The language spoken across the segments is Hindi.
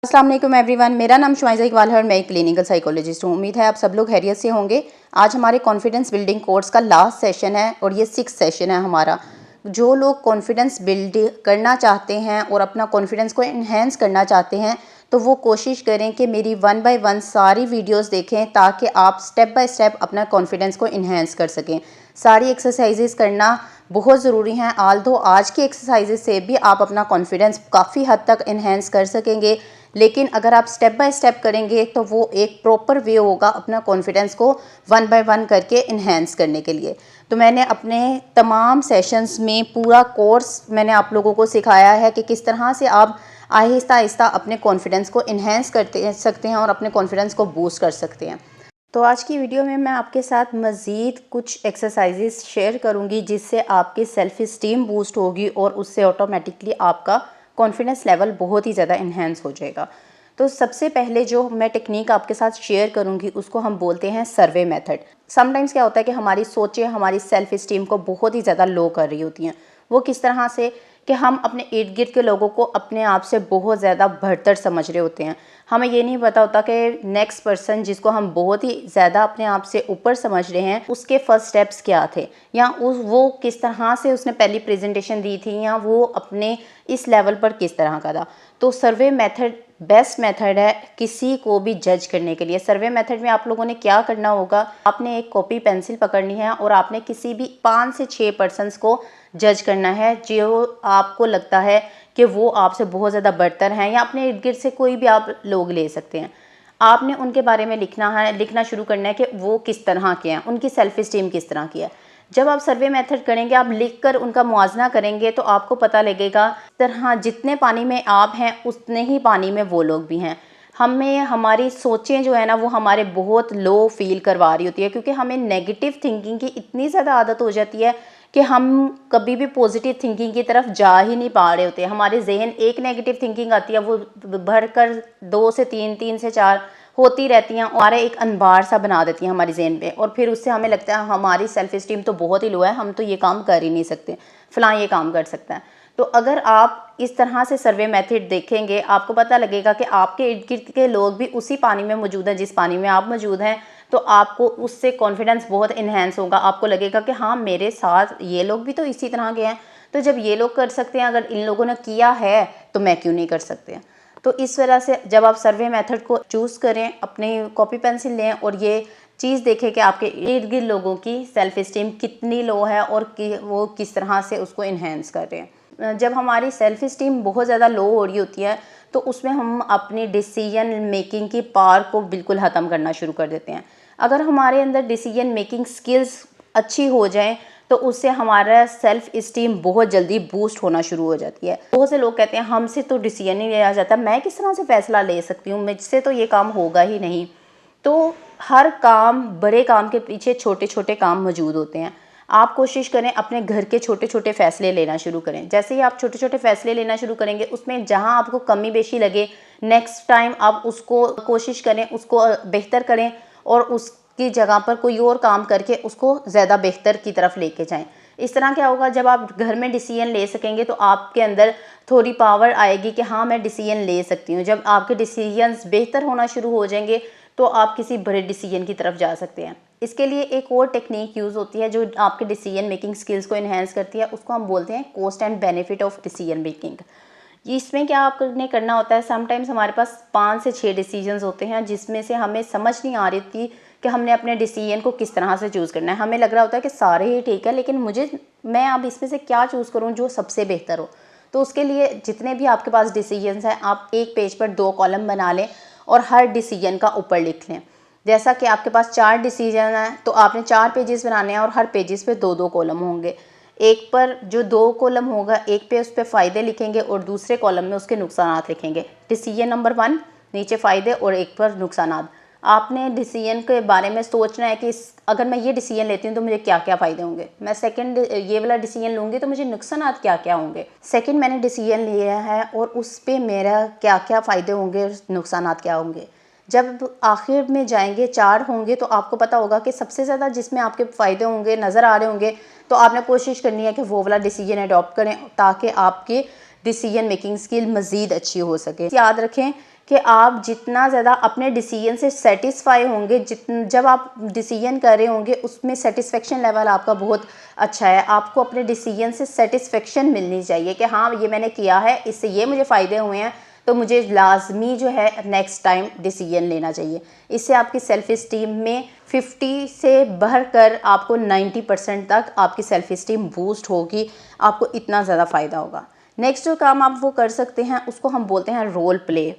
अस्सलाम वालेकुम एवरीवन, मेरा नाम शुमाइज़ा इकबाल है और मैं एक क्लिनिकल साइकोलॉजिस्ट हूँ। उम्मीद है आप सब लोग खैरियत से होंगे। आज हमारे कॉन्फिडेंस बिल्डिंग कोर्स का लास्ट सेशन है और ये 6th सेशन है हमारा। जो लोग कॉन्फिडेंस बिल्ड करना चाहते हैं और अपना कॉन्फिडेंस को इन्हेंस करना चाहते हैं तो वो कोशिश करें कि मेरी 1 बाय 1 सारी वीडियोस देखें ताकि आप स्टेप बाय स्टेप अपना कॉन्फिडेंस को इन्हेंस कर सकें। सारी एक्सरसाइजेस करना बहुत ज़रूरी हैं। आल्दो आज की एक्सरसाइजेस से भी आप अपना कॉन्फिडेंस काफ़ी हद तक इन्हेंस कर सकेंगे, लेकिन अगर आप स्टेप बाय स्टेप करेंगे तो वो एक प्रॉपर वे होगा अपना कॉन्फिडेंस को 1 बाय 1 करके इन्हेंस करने के लिए। तो मैंने अपने तमाम सेशंस में पूरा कोर्स मैंने आप लोगों को सिखाया है कि किस तरह से आप आहिस्ता आहिस्ता अपने कॉन्फिडेंस को इन्हेंस करते सकते हैं और अपने कॉन्फिडेंस को बूस्ट कर सकते हैं। तो आज की वीडियो में मैं आपके साथ मज़ीद कुछ एक्सरसाइजेस शेयर करूंगी जिससे आपकी सेल्फ इस्टीम बूस्ट होगी और उससे ऑटोमेटिकली आपका कॉन्फिडेंस लेवल बहुत ही ज़्यादा इन्हेंस हो जाएगा। तो सबसे पहले जो मैं टेक्निक आपके साथ शेयर करूंगी उसको हम बोलते हैं सर्वे मेथड। समटाइम्स क्या होता है कि हमारी सोचें हमारी सेल्फ इस्टीम को बहुत ही ज़्यादा लो कर रही होती हैं। वो किस तरह से कि हम अपने इर्द गिर्द के लोगों को अपने आप से बहुत ज़्यादा बढ़तर समझ रहे होते हैं। हमें ये नहीं पता होता कि नेक्स्ट पर्सन जिसको हम बहुत ही ज़्यादा अपने आप से ऊपर समझ रहे हैं उसके फर्स्ट स्टेप्स क्या थे, या वो किस तरह से उसने पहली प्रेजेंटेशन दी थी, या वो अपने इस लेवल पर किस तरह का था। तो सर्वे मेथड बेस्ट मेथड है किसी को भी जज करने के लिए। सर्वे मेथड में आप लोगों ने क्या करना होगा, आपने एक कॉपी पेंसिल पकड़नी है और आपने किसी भी 5 से 6 पर्सन्स को जज करना है जो आपको लगता है कि वो आपसे बहुत ज़्यादा बढ़तर हैं, या अपने इर्द गिर्द से कोई भी आप लोग ले सकते हैं। आपने उनके बारे में लिखना शुरू करना है कि वो किस तरह के हैं, उनकी सेल्फ इस्टीम किस तरह की है। जब आप सर्वे मेथड करेंगे, आप लिखकर उनका मुआवजा करेंगे तो आपको पता लगेगा तरह जितने पानी में आप हैं उतने ही पानी में वो लोग भी हैं। हमें हमारी सोचें जो है ना वो हमारे बहुत लो फील करवा रही होती है, क्योंकि हमें नेगेटिव थिंकिंग की इतनी ज़्यादा आदत हो जाती है कि हम कभी भी पॉजिटिव थिंकिंग की तरफ जा ही नहीं पा रहे होते। हमारे जहन एक नेगेटिव थिंकिंग आती है वो भरकर 2 से 3, 3 से 4 होती रहती हैं और एक अनबार सा बना देती हैं हमारी जहन पे, और फिर उससे हमें लगता है हमारी सेल्फ इस्टीम तो बहुत ही लो है, हम तो ये काम कर ही नहीं सकते, फलां ये काम कर सकता है। तो अगर आप इस तरह से सर्वे मेथड देखेंगे आपको पता लगेगा कि आपके इर्द गिर्द के लोग भी उसी पानी में मौजूद हैं जिस पानी में आप मौजूद हैं। तो आपको उससे कॉन्फिडेंस बहुत इन्हेंस होगा। आपको लगेगा कि हाँ मेरे साथ ये लोग भी तो इसी तरह के हैं, तो जब ये लोग कर सकते हैं, अगर इन लोगों ने किया है तो मैं क्यों नहीं कर सकते। तो इस वजह से जब आप सर्वे मेथड को चूज़ करें, अपनी कॉपी पेंसिल लें और ये चीज़ देखें कि आपके इर्द गिर्द लोगों की सेल्फ इस्टीम कितनी लो है और वो किस तरह से उसको इन्हेंस कर रहे हैं। जब हमारी सेल्फ इस्टीम बहुत ज़्यादा लो हो रही होती है तो उसमें हम अपनी डिसीजन मेकिंग की पावर को बिल्कुल ख़त्म करना शुरू कर देते हैं। अगर हमारे अंदर डिसीजन मेकिंग स्किल्स अच्छी हो जाएं तो उससे हमारा सेल्फ इस्टीम बहुत जल्दी बूस्ट होना शुरू हो जाती है। बहुत से लोग कहते हैं हमसे तो डिसीजन नहीं लिया जाता, मैं किस तरह से फ़ैसला ले सकती हूँ, मुझसे तो ये काम होगा ही नहीं। तो हर काम, बड़े काम के पीछे छोटे छोटे काम मौजूद होते हैं। आप कोशिश करें अपने घर के छोटे छोटे फ़ैसले लेना शुरू करें। जैसे ही आप छोटे छोटे फ़ैसले लेना शुरू करेंगे उसमें जहां आपको कमी बेशी लगे नेक्स्ट टाइम आप उसको कोशिश करें उसको बेहतर करें और उसकी जगह पर कोई और काम करके उसको ज़्यादा बेहतर की तरफ लेके जाएं। इस तरह क्या होगा, जब आप घर में डिसीजन ले सकेंगे तो आपके अंदर थोड़ी पावर आएगी कि हाँ मैं डिसीजन ले सकती हूँ। जब आपके डिसीजंस बेहतर होना शुरू हो जाएंगे तो आप किसी बड़े डिसीजन की तरफ जा सकते हैं। इसके लिए एक और टेक्निक यूज़ होती है जो आपके डिसीजन मेकिंग स्किल्स को इन्हेंस करती है, उसको हम बोलते हैं cost and benefit of decision making. इसमें क्या आपने करना होता है, समटाइम्स हमारे पास 5 से 6 डिसीजंस होते हैं जिसमें से हमें समझ नहीं आ रही थी कि हमने अपने डिसीजन को किस तरह से चूज़ करना है। हमें लग रहा होता है कि सारे ही ठीक है, लेकिन मैं अब इसमें से क्या चूज़ करूँ जो सबसे बेहतर हो। तो उसके लिए जितने भी आपके पास डिसीजंस हैं आप एक पेज पर 2 कॉलम बना लें और हर डिसीजन का ऊपर लिख लें। जैसा कि आपके पास 4 डिसीजन हैं तो आपने 4 पेजेस बनाने हैं और हर पेजेस पे 2-2 कॉलम होंगे। एक पर जो 2 कॉलम होगा एक पे उस पे फ़ायदे लिखेंगे और दूसरे कॉलम में उसके नुकसानात लिखेंगे। डिसीजन नंबर 1 नीचे फ़ायदे और एक पर नुकसानात। आपने डिसीजन के बारे में सोचना है कि अगर मैं ये डिसीजन लेती हूँ तो मुझे क्या क्या फ़ायदे होंगे, मैं सेकंड ये वाला डिसीजन लूँगी तो मुझे नुकसानात क्या क्या होंगे। सेकंड मैंने डिसीजन लिया है और उस पर मेरा क्या क्या फ़ायदे होंगे, नुकसानात क्या होंगे। जब आखिर में जाएंगे 4 होंगे तो आपको पता होगा कि सबसे ज़्यादा जिसमें आपके फ़ायदे होंगे नज़र आ रहे होंगे, तो आपने कोशिश करनी है कि वो वाला डिसीजन अडॉप्ट करें ताकि आपकी डिसीजन मेकिंग स्किल मज़ीद अच्छी हो सके। याद रखें कि आप जितना ज़्यादा अपने डिसीजन से सेटिस्फाई होंगे, जब आप डिसीजन कर रहे होंगे उसमें सेटिस्फेक्शन लेवल आपका बहुत अच्छा है। आपको अपने डिसीजन से सेटिस्फेक्शन मिलनी चाहिए कि हाँ ये मैंने किया है, इससे ये मुझे फ़ायदे हुए हैं, तो मुझे लाजमी जो है नेक्स्ट टाइम डिसीजन लेना चाहिए। इससे आपकी सेल्फ इस्टीम में 50 से बढ़कर आपको 90% तक आपकी सेल्फ इस्टीम बूस्ट होगी, आपको इतना ज़्यादा फ़ायदा होगा। नेक्स्ट जो काम आप वो कर सकते हैं उसको हम बोलते हैं रोल प्ले।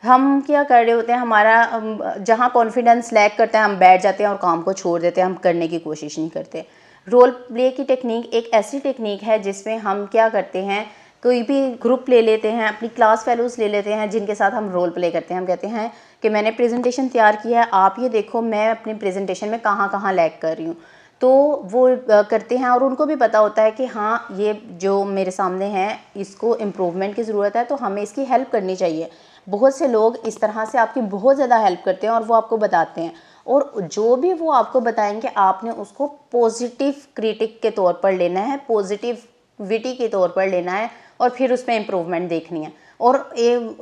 हम क्या कर रहे होते हैं, हमारा जहाँ कॉन्फिडेंस लैक करता है हम बैठ जाते हैं और काम को छोड़ देते हैं, हम करने की कोशिश नहीं करते। रोल प्ले की टेक्निक एक ऐसी टेक्निक है जिसमें हम क्या करते हैं, कोई भी ग्रुप ले लेते हैं, अपनी क्लास फेलोज़ ले लेते हैं जिनके साथ हम रोल प्ले करते हैं। हम कहते हैं कि मैंने प्रेजेंटेशन तैयार किया है, आप ये देखो मैं अपनी प्रेजेंटेशन में कहाँ कहाँ लैग कर रही हूँ। तो वो करते हैं और उनको भी पता होता है कि हाँ ये जो मेरे सामने है इसको इम्प्रूवमेंट की ज़रूरत है, तो हमें इसकी हेल्प करनी चाहिए। बहुत से लोग इस तरह से आपकी बहुत ज़्यादा हेल्प करते हैं और वो आपको बताते हैं, और जो भी वो आपको बताएंगे आपने उसको पॉजिटिव क्रिटिक के तौर पर लेना है, पॉजिटिविटी के तौर पर लेना है और फिर उसमें इम्प्रूवमेंट देखनी है। और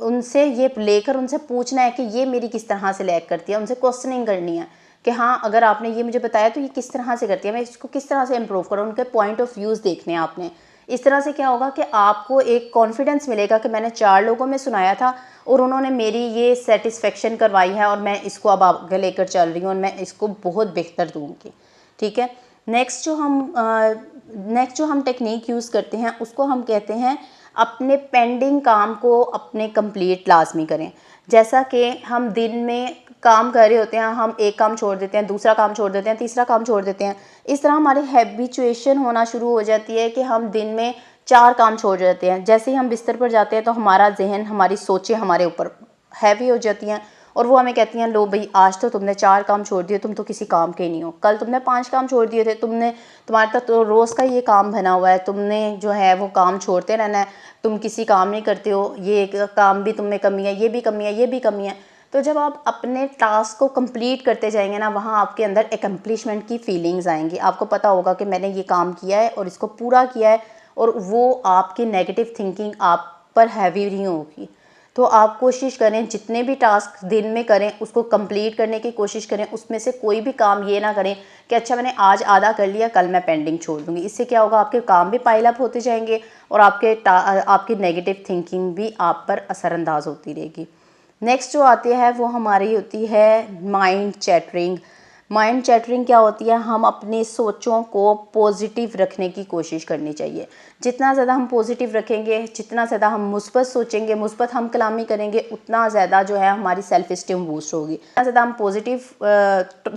उनसे ये लेकर उनसे पूछना है कि ये मेरी किस तरह से लैग करती है, उनसे क्वेश्चनिंग करनी है कि हाँ अगर आपने ये मुझे बताया तो ये किस तरह से करती है, मैं इसको किस तरह से इम्प्रूव करूँ, उनके पॉइंट ऑफ व्यूज़ देखने हैं आपने। इस तरह से क्या होगा कि आपको एक कॉन्फिडेंस मिलेगा कि मैंने 4 लोगों में सुनाया था और उन्होंने मेरी ये सेटिस्फेक्शन करवाई है और मैं इसको अब आगे लेकर चल रही हूँ और मैं इसको बहुत बेहतर दूँगी। ठीक है। नेक्स्ट जो हम टेक्निक यूज़ करते हैं उसको हम कहते हैं अपने पेंडिंग काम को अपने कंप्लीट लाजमी करें। जैसा कि हम दिन में काम कर रहे होते हैं, हम एक काम छोड़ देते हैं, दूसरा काम छोड़ देते हैं, तीसरा काम छोड़ देते हैं। इस तरह हमारी हैबिचुएशन होना शुरू हो जाती है कि हम दिन में 4 काम छोड़ जाते हैं। जैसे ही हम बिस्तर पर जाते हैं तो हमारा जहन, हमारी सोचें हमारे ऊपर हैवी हो जाती हैं और वो हमें कहती हैं लो भाई आज तो तुमने 4 काम छोड़ दिए, तुम तो किसी काम के नहीं हो। कल तुमने 5 काम छोड़ दिए थे, तुम्हारे तक तो रोज़ का ये काम बना हुआ है, तुमने जो है वो काम छोड़ते रहना है, तुम किसी काम नहीं करते हो, ये काम भी तुम में कमी है, ये भी कमी है, ये भी कमी है। तो जब आप अपने टास्क को कंप्लीट करते जाएंगे ना, वहाँ आपके अंदर एकम्प्लिशमेंट की फीलिंग्स आएंगी। आपको पता होगा कि मैंने ये काम किया है और इसको पूरा किया है, और वो आपकी नेगेटिव थिंकिंग आप पर हैवी नहीं होगी। तो आप कोशिश करें जितने भी टास्क दिन में करें उसको कंप्लीट करने की कोशिश करें। उसमें से कोई भी काम ये ना करें कि अच्छा मैंने आज आधा कर लिया कल मैं पेंडिंग छोड़ दूंगी। इससे क्या होगा, आपके काम भी पाइल अप होते जाएंगे और आपकी नेगेटिव थिंकिंग भी आप पर असरअंदाज होती रहेगी। नेक्स्ट जो आती है वो हमारी होती है माइंड चैटरिंग। माइंड चैटरिंग क्या होती है, हम अपनी सोचों को पॉजिटिव रखने की कोशिश करनी चाहिए। जितना ज़्यादा हम पॉजिटिव रखेंगे, जितना ज़्यादा हम मुस्बत सोचेंगे, मुस्बत हम कलामी करेंगे, उतना ज़्यादा जो है हमारी सेल्फ इस्टीम बूस्ट होगी। जितना ज़्यादा हम पॉजिटिव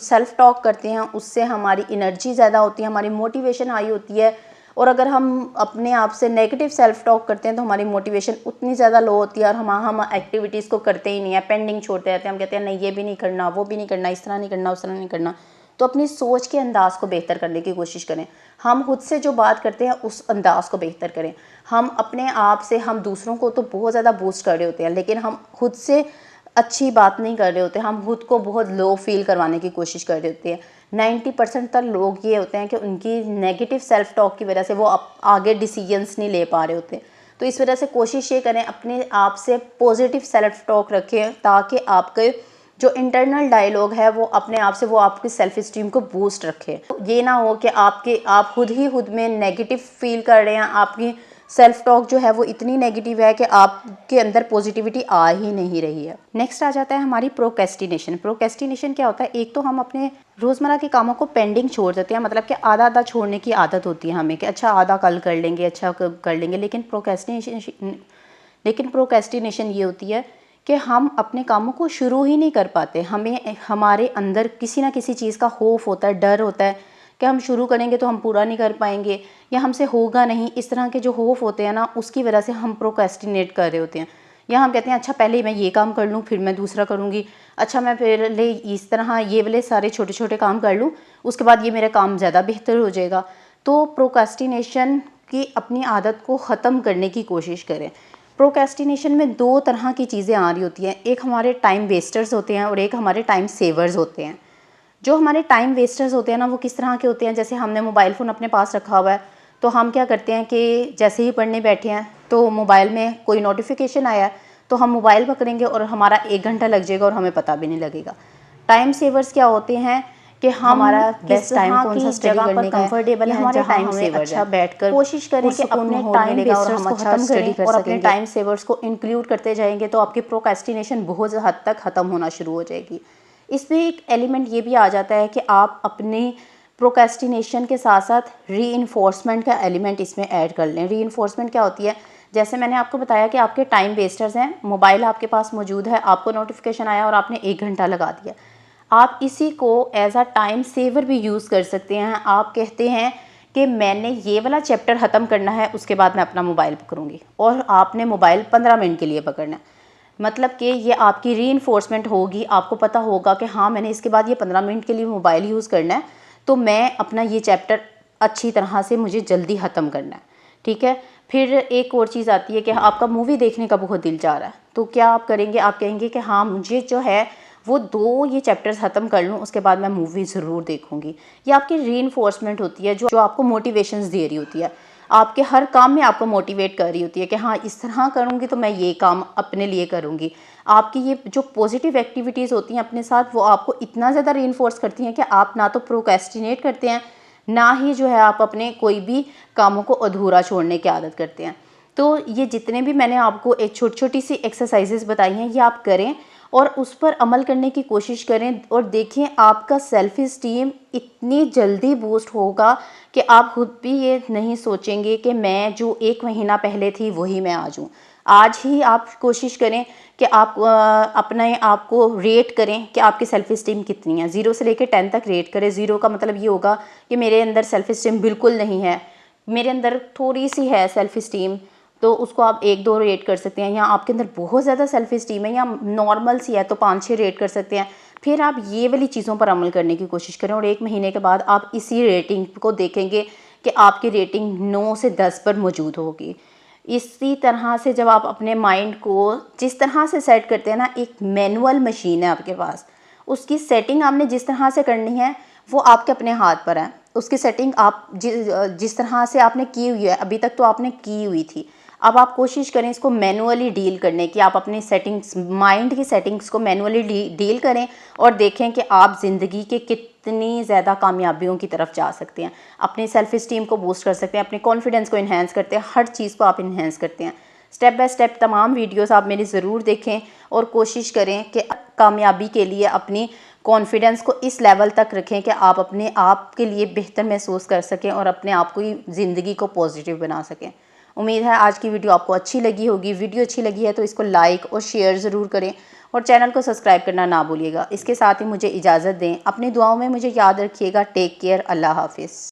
सेल्फ टॉक करते हैं उससे हमारी एनर्जी ज़्यादा होती है, हमारी मोटिवेशन हाई होती है। और अगर हम अपने आप से नेगेटिव सेल्फ टॉक करते हैं तो हमारी मोटिवेशन उतनी ज़्यादा लो होती है और हम एक्टिविटीज़ को करते ही नहीं है, पेंडिंग छोड़ते रहते हैं। हम कहते हैं नहीं ये भी नहीं करना, वो भी नहीं करना, इस तरह नहीं करना, उस तरह नहीं करना। तो अपनी सोच के अंदाज़ को बेहतर करने की कोशिश करें। हम खुद से जो बात करते हैं उस अंदाज़ को बेहतर करें। हम अपने आप से, हम दूसरों को तो बहुत ज़्यादा बूस्ट कर रहे होते हैं लेकिन हम खुद से अच्छी बात नहीं कर रहे होते, हम खुद को बहुत लो फील करवाने की कोशिश कर रहे होते हैं। 90% तक लोग ये होते हैं कि उनकी नेगेटिव सेल्फ टॉक की वजह से वो आगे डिसीजंस नहीं ले पा रहे होते। तो इस वजह से कोशिश ये करें अपने आप से पॉजिटिव सेल्फ टॉक रखें ताकि आपके जो इंटरनल डायलॉग है वो अपने आप से वो आपकी सेल्फ इस्टीम को बूस्ट रखे। ये ना हो कि आप खुद में नेगेटिव फील कर रहे हैं, आपकी सेल्फ टॉक जो है वो इतनी नेगेटिव है कि आपके अंदर पॉजिटिविटी आ ही नहीं रही है। नेक्स्ट आ जाता है हमारी प्रोक्रेस्टिनेशन। प्रोक्रेस्टिनेशन क्या होता है, एक तो हम अपने रोज़मर्रा के कामों को पेंडिंग छोड़ देते हैं, मतलब कि आधा आधा छोड़ने की आदत होती है हमें कि अच्छा आधा कल कर लेंगे, अच्छा कर लेंगे। लेकिन प्रोक्रेस्टिनेशन ये होती है कि हम अपने कामों को शुरू ही नहीं कर पाते। हमारे अंदर किसी ना किसी चीज़ का खौफ होता है, डर होता है कि हम शुरू करेंगे तो हम पूरा नहीं कर पाएंगे या हमसे होगा नहीं। इस तरह के जो खौफ होते हैं ना, उसकी वजह से हम प्रोक्रेस्टिनेट कर रहे होते हैं। या हम कहते हैं अच्छा पहले मैं ये काम कर लूँ फिर मैं दूसरा करूँगी, अच्छा मैं फिर इस तरह ये वाले सारे छोटे छोटे काम कर लूँ, उसके बाद ये मेरा काम ज़्यादा बेहतर हो जाएगा। तो प्रोक्रेस्टिनेशन की अपनी आदत को ख़त्म करने की कोशिश करें। प्रोक्रेस्टिनेशन में 2 तरह की चीज़ें आ रही होती हैं, एक हमारे टाइम वेस्टर्स होते हैं और एक हमारे टाइम सेवर्स होते हैं। जो हमारे टाइम वेस्टर्स होते हैं ना, वो किस तरह के होते हैं, जैसे हमने मोबाइल फ़ोन अपने पास रखा हुआ है तो हम क्या करते हैं कि जैसे ही पढ़ने बैठे हैं तो मोबाइल में कोई नोटिफिकेशन आया तो हम मोबाइल पकड़ेंगे और हमारा 1 घंटा लग जाएगा और हमें पता भी नहीं लगेगा। टाइम सेवर्स क्या होते हैं कि हमारा बेस्ट टाइम कौन सा स्टडी करने का कंफर्टेबल है, हमारे टाइम सेवर अच्छा बैठकर कोशिश करें कि अपने टाइम वेस्टर्स को खत्म करें और अपने टाइम सेवर्स को इंक्लूड करते जाएंगे तो आपकी प्रोक्रेस्टिनेशन बहुत हद तक ख़त्म होना शुरू हो जाएगी। इसमें एक एलिमेंट ये भी आ जाता है कि आप अपनी प्रोक्रेस्टिनेशन के साथ साथ रीइंफोर्समेंट का एलिमेंट इसमें ऐड कर लें। रीइंफोर्समेंट क्या होती है, जैसे मैंने आपको बताया कि आपके टाइम वेस्टर्स हैं, मोबाइल आपके पास मौजूद है, आपको नोटिफिकेशन आया और आपने 1 घंटा लगा दिया, आप इसी को एज अ टाइम सेवर भी यूज़ कर सकते हैं। आप कहते हैं कि मैंने ये वाला चैप्टर ख़त्म करना है, उसके बाद मैं अपना मोबाइल पकड़ूंगी, और आपने मोबाइल 15 मिनट के लिए पकड़ना है। मतलब कि ये आपकी रीइंफोर्समेंट होगी, आपको पता होगा कि हाँ मैंने इसके बाद ये 15 मिनट के लिए मोबाइल यूज़ करना है, तो मैं अपना ये चैप्टर अच्छी तरह से मुझे जल्दी ख़त्म करना है। ठीक है। फिर एक और चीज़ आती है कि आपका मूवी देखने का बहुत दिल चाह रहा है, तो क्या आप करेंगे, आप कहेंगे कि हाँ मुझे जो है वो 2 ये चैप्टर्स ख़त्म कर लूँ, उसके बाद मैं मूवी ज़रूर देखूँगी। ये आपकी रीइंफोर्समेंट होती है जो आपको मोटिवेशंस दे रही होती है, आपके हर काम में आपको मोटिवेट कर रही होती है कि हाँ इस तरह करूँगी तो मैं ये काम अपने लिए करूँगी। आपकी ये जो पॉजिटिव एक्टिविटीज़ होती हैं अपने साथ, वो आपको इतना ज़्यादा रीइंफोर्स करती हैं कि आप ना तो प्रोक्रेस्टिनेट करते हैं, ना ही जो है आप अपने कोई भी कामों को अधूरा छोड़ने की आदत करते हैं। तो ये जितने भी मैंने आपको एक छोटी छोटी सी एक्सरसाइजेस बताई हैं, ये आप करें और उस पर अमल करने की कोशिश करें और देखें आपका सेल्फ इस्टीम इतनी जल्दी बूस्ट होगा कि आप खुद भी ये नहीं सोचेंगे कि मैं जो 1 महीना पहले थी वही मैं आज हूँ। आज ही आप कोशिश करें कि आप अपने आप को रेट करें कि आपकी सेल्फ इस्टीम कितनी है। 0 से लेकर 10 तक रेट करें। 0 का मतलब ये होगा कि मेरे अंदर सेल्फ इस्टीम बिल्कुल नहीं है, मेरे अंदर थोड़ी सी है सेल्फ इस्टीम, तो उसको आप 1-2 रेट कर सकते हैं। या आपके अंदर बहुत ज़्यादा सेल्फ इस्टीम है या नॉर्मल सी है तो 5-6 रेट कर सकते हैं। फिर आप ये वाली चीज़ों पर अमल करने की कोशिश करें और 1 महीने के बाद आप इसी रेटिंग को देखेंगे कि आपकी रेटिंग 9 से 10 पर मौजूद होगी। इसी तरह से जब आप अपने माइंड को जिस तरह से सेट करते हैं ना, एक मैनुअल मशीन है आपके पास, उसकी सेटिंग आपने जिस तरह से करनी है वो आपके अपने हाथ पर है। उसकी सेटिंग आप जिस तरह से आपने की हुई है, अभी तक तो आपने की हुई थी, अब आप कोशिश करें इसको मैनुअली डील करने की। आप अपनी सेटिंग्स, माइंड की सेटिंग्स को मैनुअली डील करें और देखें कि आप ज़िंदगी के कितनी ज़्यादा कामयाबियों की तरफ जा सकते हैं। अपनी सेल्फ इस्टीम को बूस्ट कर सकते हैं, अपने कॉन्फिडेंस को इन्हेंस करते हैं, हर चीज़ को आप इन्हेंस करते हैं। स्टेप बाय स्टेप तमाम वीडियोस आप मेरी ज़रूर देखें और कोशिश करें कि कामयाबी के लिए अपनी कॉन्फिडेंस को इस लेवल तक रखें कि आप अपने आप के लिए बेहतर महसूस कर सकें और अपने आप को ज़िंदगी को पॉजिटिव बना सकें। उम्मीद है आज की वीडियो आपको अच्छी लगी होगी। वीडियो अच्छी लगी है तो इसको लाइक और शेयर ज़रूर करें और चैनल को सब्सक्राइब करना ना भूलिएगा। इसके साथ ही मुझे इजाज़त दें, अपनी दुआओं में मुझे याद रखिएगा। टेक केयर, अल्लाह हाफिज़।